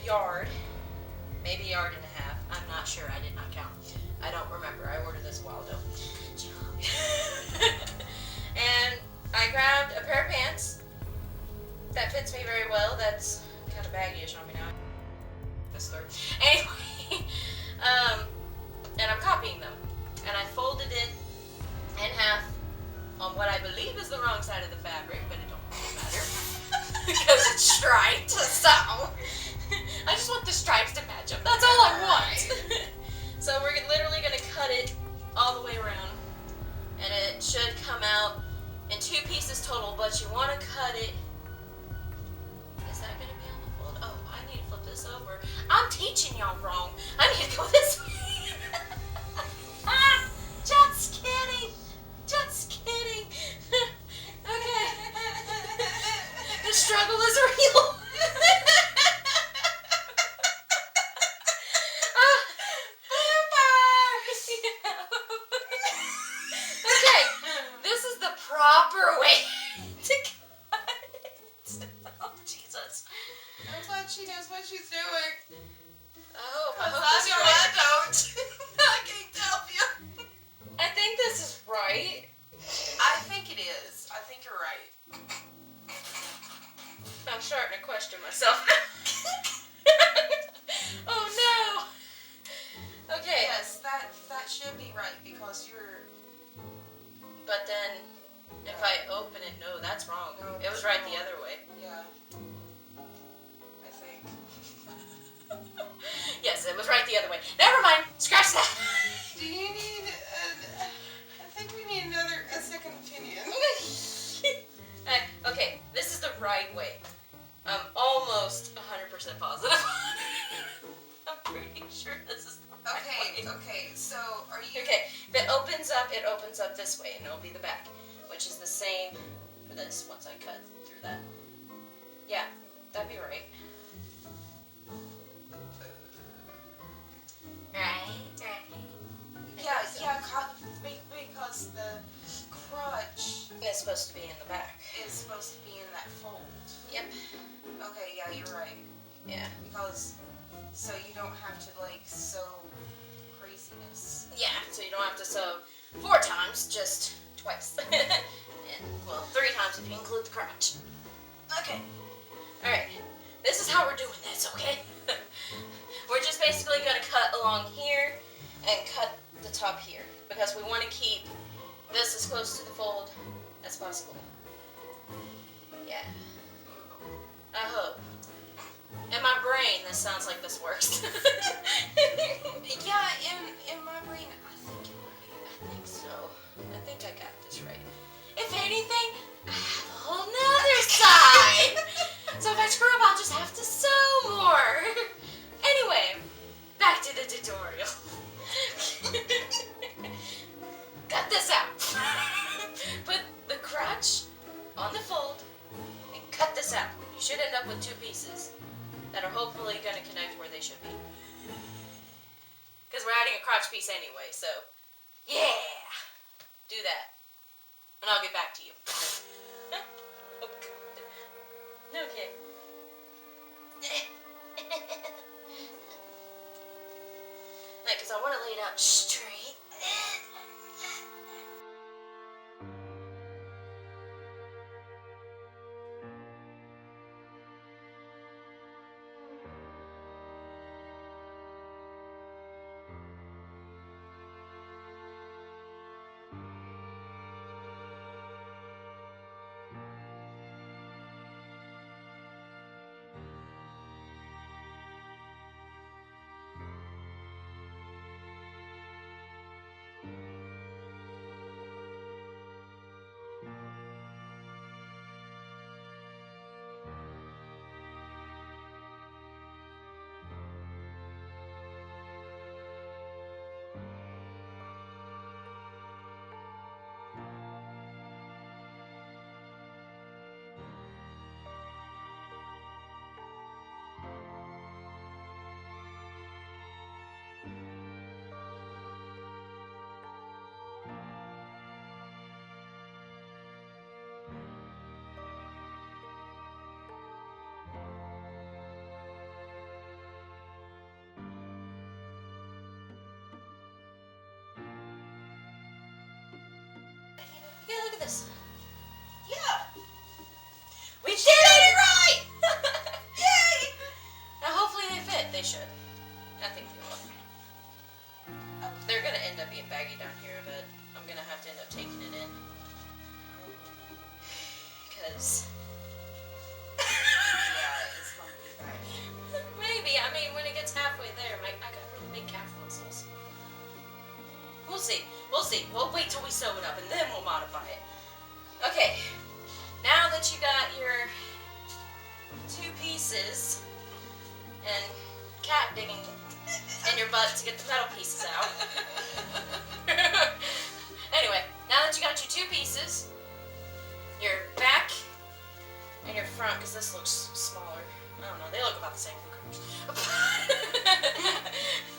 a yard, maybe a yard and a half. I'm not sure. I did not count. I don't remember. I ordered this a while ago. And I grabbed a pair of pants that fits me very well. That's kind of baggy-ish on me now. This third. Anyway, and I'm copying them. And I folded it in half on what I believe is the wrong side of the fabric, but it don't really matter because it's striped. So I just want the stripes to match up. That's all I want. So we're literally gonna cut it all the way around, and it should come out in 2 pieces total. But you want to cut it. Is that gonna be on the fold? Oh, I need to flip this over. I'm teaching y'all wrong. I need to go this way. Just kidding. Just kidding. Okay. The struggle is real. Okay. This is the proper way to cut it. Oh, Jesus. I'm glad she knows what she's doing. Oh, I hope Because this is I right. don't. I can't help you. I think this is right. I think it is. I think you're right. I'm starting to question myself. Oh no. Okay. Yes, that should be right because you're. But then, if I open it, no, that's wrong. No, It was right the other way. Yeah. I think. Yes, it was right the other way. Never mind. Scratch that. Do you need? I think we need a second opinion. Okay, this is the right way. I'm almost 100% positive. I'm pretty sure this is the right way. Okay, so are you... Okay, if it opens up this way, and it'll be the back, which is the same for this once I cut through that. Yeah, that'd be right. Right. Yeah, because the crutch It's supposed to be in the back. is supposed to be in that fold. Yep. Okay, yeah, you're right. Yeah. Because, so you don't have to, like, sew craziness. Yeah, so you don't have to sew 4 times, just twice. And, well, 3 times if you include the crotch. Okay. Alright. This is how we're doing this, okay? We're just basically going to cut along here and cut the top here. Because we want to keep this as close to the fold as possible. Yeah. I hope. In my brain, this sounds like this works. Yeah, in my brain, I think you're right. I think so. I think I got this right. If anything, I have a whole nother side. So if I screw up, I'll just have to sew more. Anyway, back to the tutorial. Cut this out. Put the crotch on the fold and cut this out. You should end up with 2 pieces that are hopefully going to connect where they should be. Because we're adding a crotch piece anyway, so yeah, do that. And I'll get back to you. Oh, God. Okay. Because I want to lay it out straight. Yeah, look at this. Yeah. We did it right! Yay! Now hopefully they fit. They should. I think they will. They're gonna end up being baggy down here, but I'm gonna have to end up taking it in. Because... Yeah, it's gonna be baggy. Maybe. I mean, when it gets halfway there, I got really big calf muscles. We'll see. We'll see. We'll wait till we sew it up, and then we'll modify it. Okay. Now that you got your 2 pieces, and cat digging in your butt to get the metal pieces out. Anyway, now that you got your 2 pieces, your back and your front, because this looks smaller. I don't know, they look about the same. Who cares?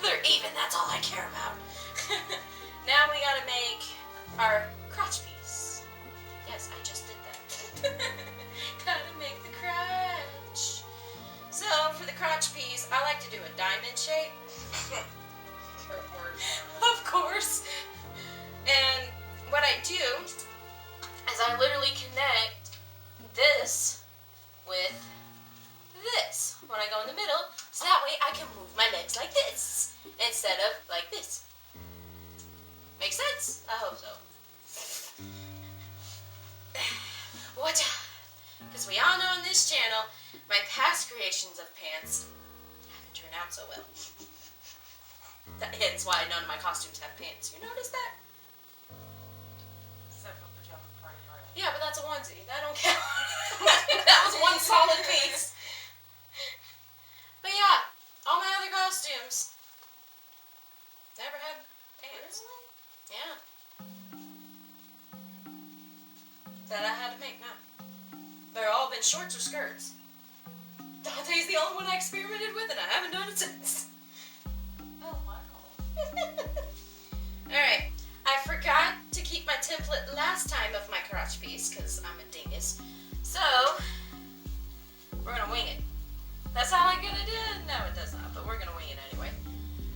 They're even, that's all I care about. Now we gotta make our crotch piece. Yes, I just did that. Gotta make the crotch. So, for the crotch piece, I like to do a diamond shape. Of course. And what I do is I literally connect this with this when I go in the middle, so that way I can move my legs like this instead of like this. Make sense? I hope so. What? Because we all know on this channel, my past creations of pants haven't turned out so well. Hence why none of my costumes have pants. You notice that? Except for pajama party, right? Yeah, but that's a onesie. That don't count. That was one solid piece. But yeah, all my other costumes never had pants. Yeah. That I had to make now. They're all been shorts or skirts. Dante's the only one I experimented with, and I haven't done it since. Oh, wow. Alright, I forgot to keep my template last time of my crotch piece, because I'm a dingus. So, we're going to wing it. That sound like a good idea? No, it does not, but we're going to wing it anyway.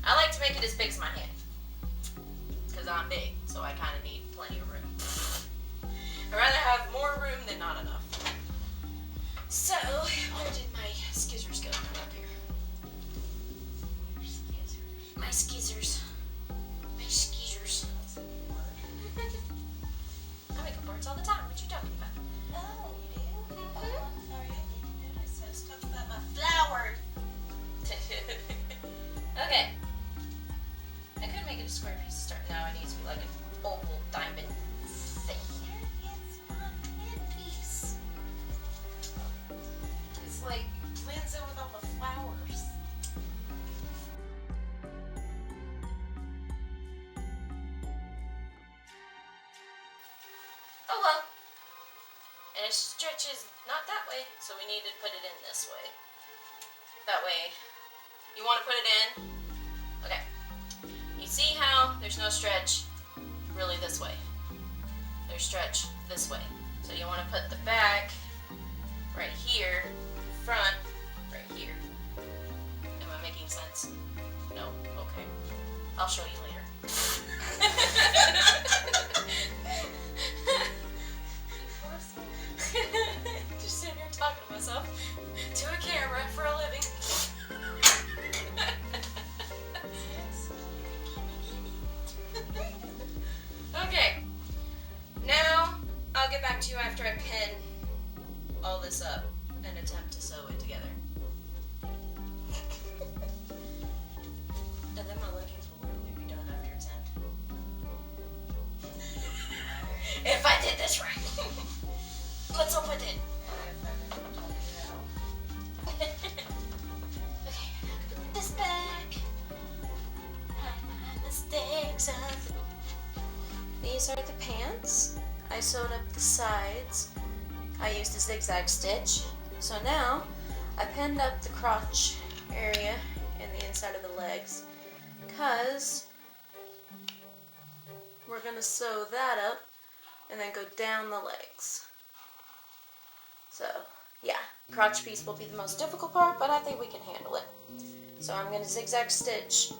I like to make it as big as my hand, because I'm big, so I kind of need plenty of room. I'd rather have more room than not enough. So, where did my skizzers go? Up here. My skizzers. My skeezers. I make up words all the time. What you talking about? Oh, you do? Oh, I'm sorry, I didn't notice. I was talking about my flower. Okay. I could make it a square piece to start. Now it needs to be like an oval diamond thing. Here is my headpiece. It's like blends in with all the flowers. Oh well. And it stretches not that way, so we need to put it in this way. That way, you want to put it in. Okay. You see how there's no stretch really this way. There's stretch this way. So you want to put the back right here, the front right here. Am I making sense? No? Okay. I'll show you later. Just sitting here talking to myself to a camera for a living. Okay. Now I'll get back to you after I pin all this up and attempt to sew it together. And then my leggings will literally be done after it's end. If I did this right. Let's hope I did. Okay, put this back. Hide my mistakes of it. These are the pants. I sewed up the sides. I used a zigzag stitch. So now I pinned up the crotch area and the inside of the legs because we're going to sew that up and then go down the legs. So yeah, crotch piece will be the most difficult part, but I think we can handle it. So I'm going to zigzag stitch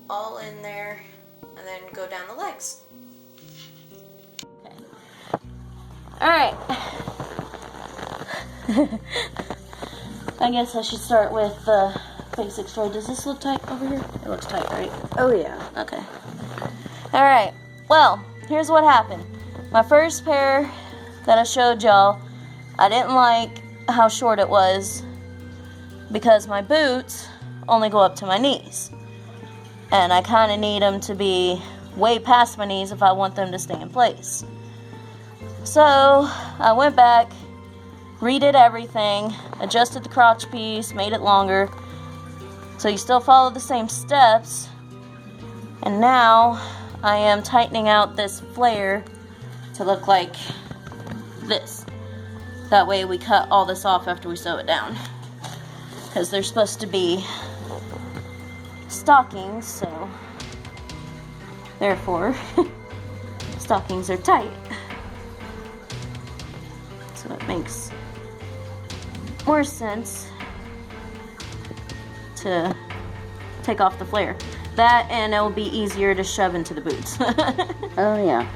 all in there and then go down the legs. Okay. Alright. I guess I should start with the basic story. Does this look tight over here? It looks tight, right? Oh yeah. Okay. Alright. Well, here's what happened. My first pair that I showed y'all, I didn't like how short it was because my boots only go up to my knees. And I kind of need them to be way past my knees if I want them to stay in place. So I went back, redid everything, adjusted the crotch piece, made it longer. So you still follow the same steps. And now I am tightening out this flare to look like this. That way we cut all this off after we sew it down. Because they're supposed to be stockings, so therefore stockings are tight. So it makes more sense to take off the flare. That, and it'll be easier to shove into the boots. Oh yeah.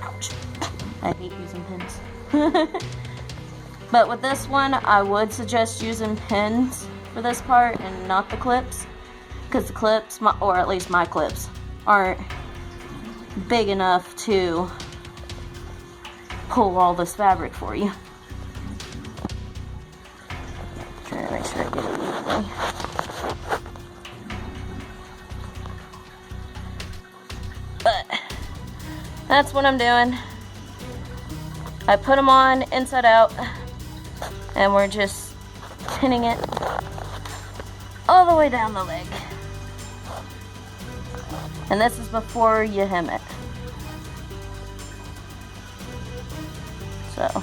Ouch. I hate using pins. But with this one, I would suggest using pins for this part and not the clips. Because the clips, or at least my clips, aren't big enough to pull all this fabric for you. Try to make sure I get it evenly. But that's what I'm doing. I put them on inside out, and we're just pinning it all the way down the leg. And this is before you hem it. So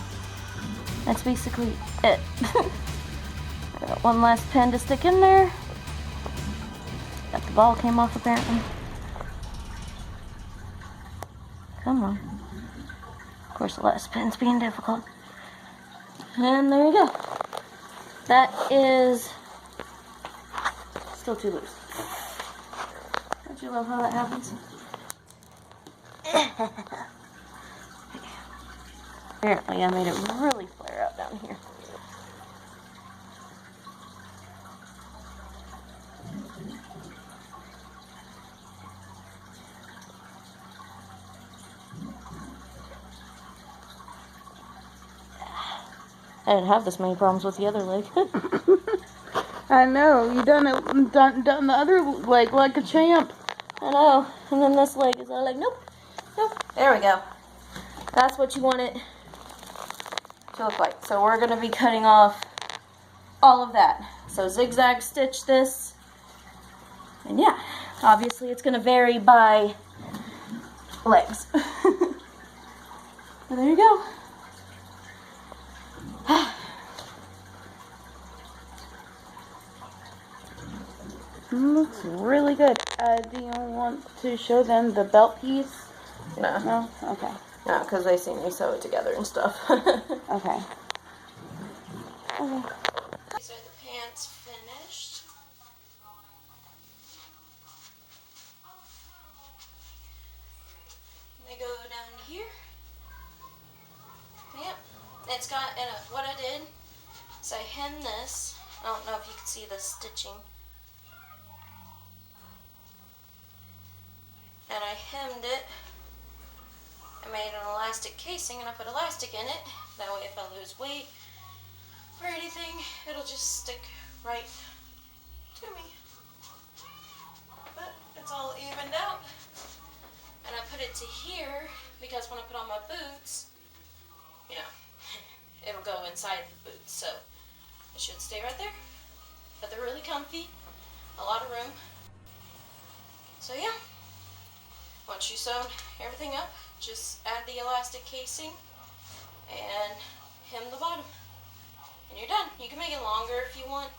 that's basically it. I got one last pin to stick in there. Got the ball came off apparently. Come on. Of course, the last pin's being difficult. And there you go. That is still too loose. Don't you love how that happens? Apparently, I made it really flare out down here. I didn't have this many problems with the other leg. I know, you done the other leg like a champ. I know. And then this leg is all like, nope. There we go. That's what you want it to look like. So we're going to be cutting off all of that. So zigzag stitch this. And yeah, obviously it's going to vary by legs. But there you go. Looks really good. Do you want to show them the belt piece? No. No? Okay. No, because they see me sew it together and stuff. Okay. These are the pants finished. They go down here. Yep. It's got, and what I did is I hemmed this. I don't know if you can see the stitching. And I hemmed it. I made an elastic casing and I put elastic in it. That way if I lose weight or anything, it'll just stick right to me. But it's all evened out. And I put it to here because when I put on my boots, you know, it'll go inside the boots. So it should stay right there. But they're really comfy. A lot of room. So yeah. Once you sew everything up, just add the elastic casing and hem the bottom. And you're done. You can make it longer if you want,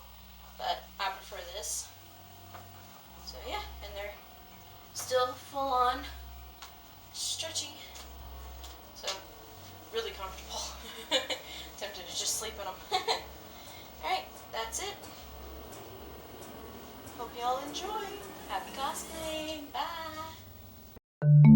but I prefer this. So yeah, and they're still full on stretchy. So really comfortable. Tempted to just sleep in them. Alright, that's it. Hope y'all enjoy. Happy cosplaying. Bye.